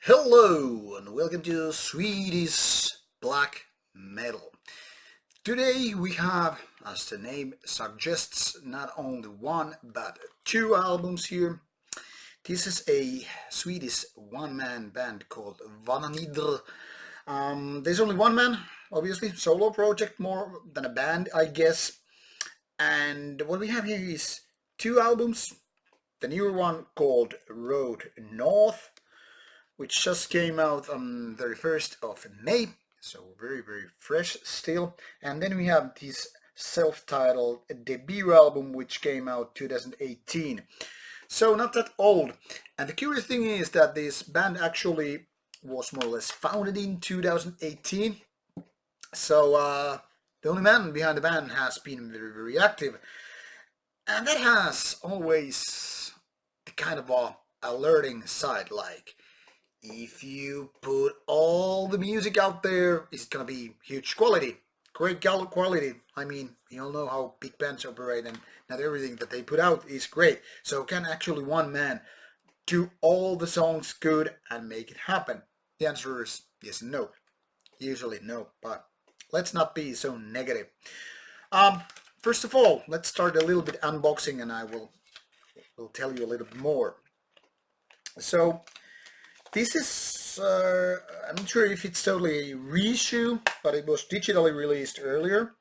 Hello and welcome to Swedish black metal. Today we have, as the name suggests, not only one but two albums here. This is a Swedish one-man band called Vananidr. There's only one man, obviously, solo project more than a band, I guess. And what we have here is two albums. The newer one called Road North, which just came out on the 1st of May, so very fresh still. And then we have this self-titled debut album which came out 2018, so not that old. And the curious thing is that this band actually was more or less founded in 2018, so the only man behind the band has been very active, and that has always the kind of a alerting side, like if you put all the music out there, it's gonna be huge quality, great quality. I mean, you all know how big bands operate, and not everything that they put out is great. So can actually one man do all the songs good and make it happen? The answer is yes and no. Usually no, but let's not be so negative. Um, First of all, let's start a little bit unboxing, and I will tell you a little bit more. So this is, I'm not sure if it's totally a reissue, but it was digitally released earlier.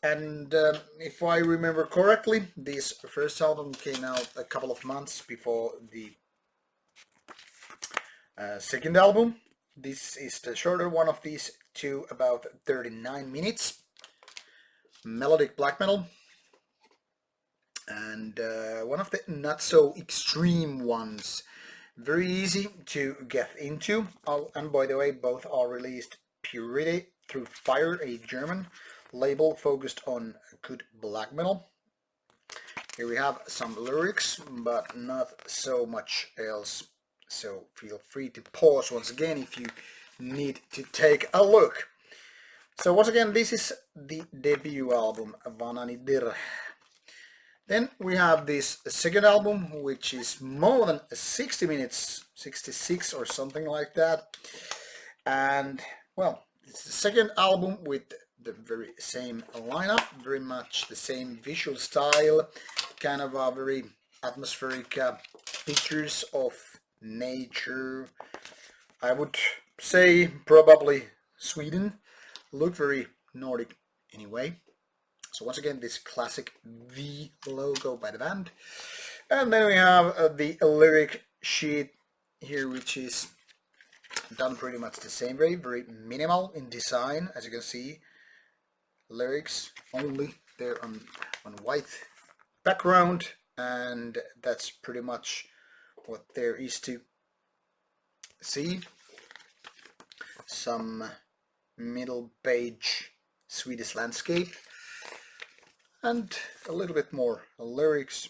And if I remember correctly, this first album came out a couple of months before the second album. This is the shorter one of these two, about 39 minutes. Melodic black metal. And one of the not so extreme ones. Very easy to get into. Oh, and by the way, both are released Purity through Fire, a German label focused on good black metal. Here we have some lyrics, but not so much else. So feel free to pause once again if you need to take a look. So once again, this is the debut album, Vananidr. Then we have this second album, which is more than 60 minutes, 66 or something like that. And, well, it's the second album with the very same lineup, very much the same visual style, kind of a very atmospheric pictures of nature. I would say probably Sweden, look very Nordic anyway. So once again, this classic V logo by the band. And then we have the lyric sheet here, which is done pretty much the same way, very minimal in design, as you can see. Lyrics only there on white background, and that's pretty much what there is to see. Some middle page Swedish landscape, and a little bit more lyrics.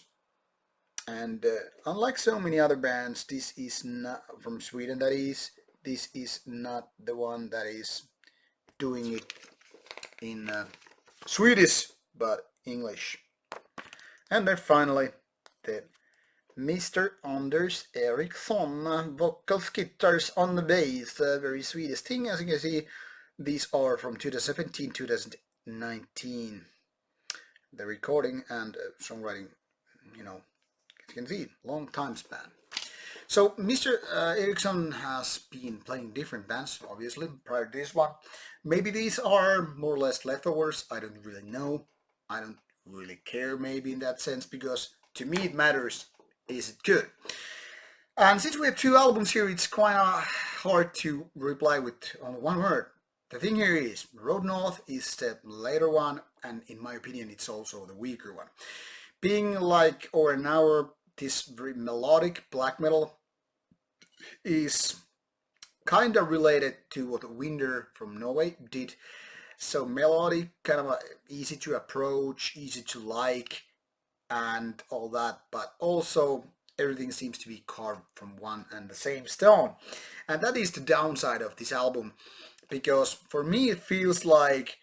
And unlike so many other bands, this is not from Sweden, that is, this is not the one that is doing it in Swedish, but English. And then finally, the Mr. Anders Eriksson, vocals, guitars on the bass, very Swedish thing. As you can see, these are from 2017, 2019. The recording and songwriting, you know, as you can see, long time span. So Mr. Eriksson has been playing different bands, obviously, prior to this one. Maybe these are more or less leftovers, I don't really know. I don't really care, maybe, in that sense, because to me it matters, is it good? And since we have two albums here, it's quite hard to reply with only one word. The thing here is, Road North is the later one, and in my opinion it's also the weaker one. Being like over an hour, this very melodic black metal is kind of related to what Winder from Norway did. So melodic, kind of easy to approach, easy to like, and all that, but also everything seems to be carved from one and the same stone. And that is the downside of this album, because for me it feels like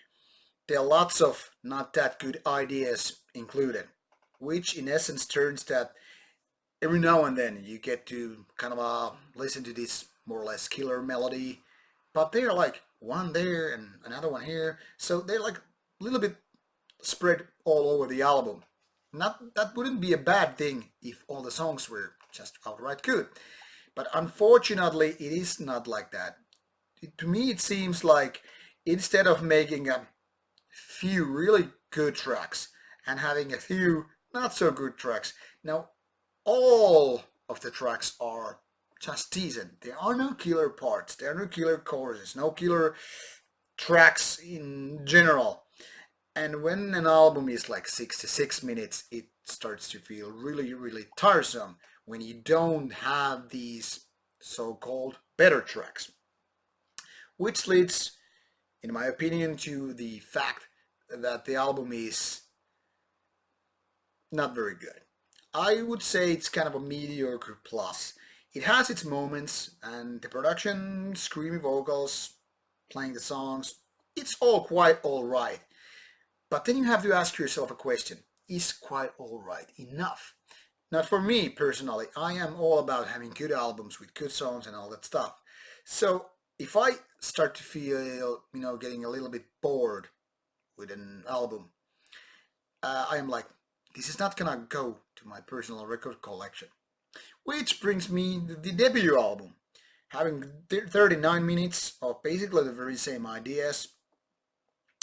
there are lots of not that good ideas included, which in essence turns that every now and then you get to kind of listen to this more or less killer melody, but they're like one there and another one here, so they're like a little bit spread all over the album. Not that wouldn't be a bad thing if all the songs were just outright good, but unfortunately it is not like that. To me it seems like instead of making a few really good tracks and having a few not so good tracks, now all of the tracks are just decent. There are no killer parts, there are no killer choruses, no killer tracks in general. And when an album is like 66 minutes, it starts to feel really, really tiresome when you don't have these so-called better tracks. Which leads, in my opinion, to the fact that the album is not very good. I would say it's kind of a mediocre plus. It has its moments, and the production, screamy vocals, playing the songs, it's all quite alright. But then you have to ask yourself a question. Is quite alright enough? Not for me personally. I am all about having good albums with good songs and all that stuff. So if I start to feel, getting a little bit bored with an album, I am like, this is not gonna go to my personal record collection. Which brings me to the debut album. Having 39 minutes of basically the very same ideas.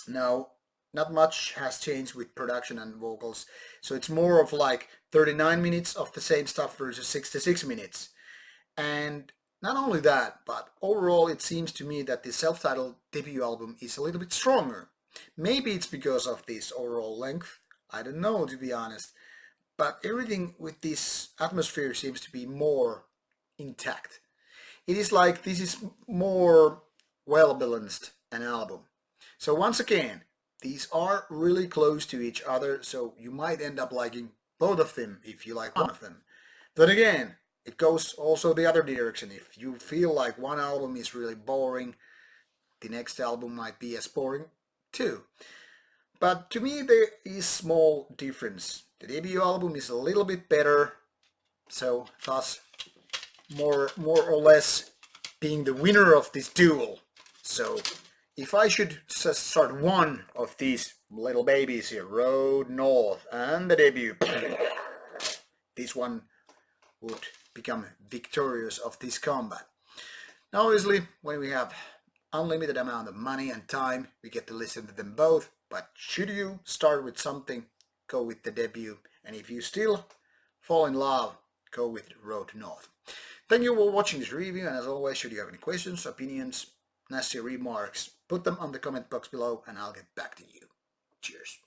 Now, not much has changed with production and vocals, so it's more of like 39 minutes of the same stuff versus 66 minutes. And not only that, but overall it seems to me that the self-titled debut album is a little bit stronger. Maybe it's because of this overall length, I don't know to be honest, but everything with this atmosphere seems to be more intact. It is like this is more well-balanced an album. So once again, these are really close to each other, so you might end up liking both of them if you like one of them. Then again, it goes also the other direction. If you feel like one album is really boring, the next album might be as boring too. But to me there is small difference. The debut album is a little bit better, so thus more or less being the winner of this duel. So if I should just start one of these little babies here, Road North and the debut, this one would become victorious of this combat. Now obviously when we have unlimited amount of money and time, we get to listen to them both, but should you start with something, go with the debut, and if you still fall in love, go with Road North. Thank you for watching this review, and as always, should you have any questions, opinions, nasty remarks, put them on the comment box below and I'll get back to you. Cheers.